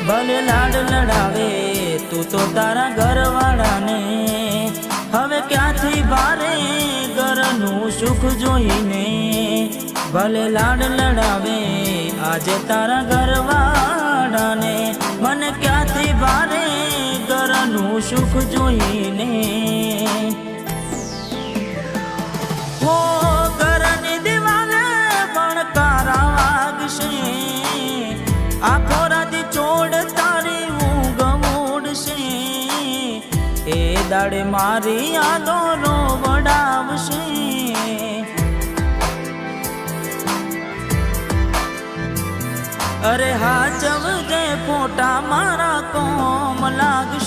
ભલે લાડ લડાવે તું તો તારા ઘરવાળાને, હવે ક્યાંથી ભારે ઘરનું સુખ જોઈને. ભલે લાડ લડાવે આજે તારા ઘરવાળાને, મને ક્યાંથી ભારે ઘરનું સુખ જોઈને. હો ઘરની દિવાલે પણ કારા વાગશે, આખો રાતી ચોડ તારી ઊંઘ ઉડશે. એ દાડે મારી યાદો રોવડાવશે. અરે હાચવજે ફોટા મારા કોમ લાગશે.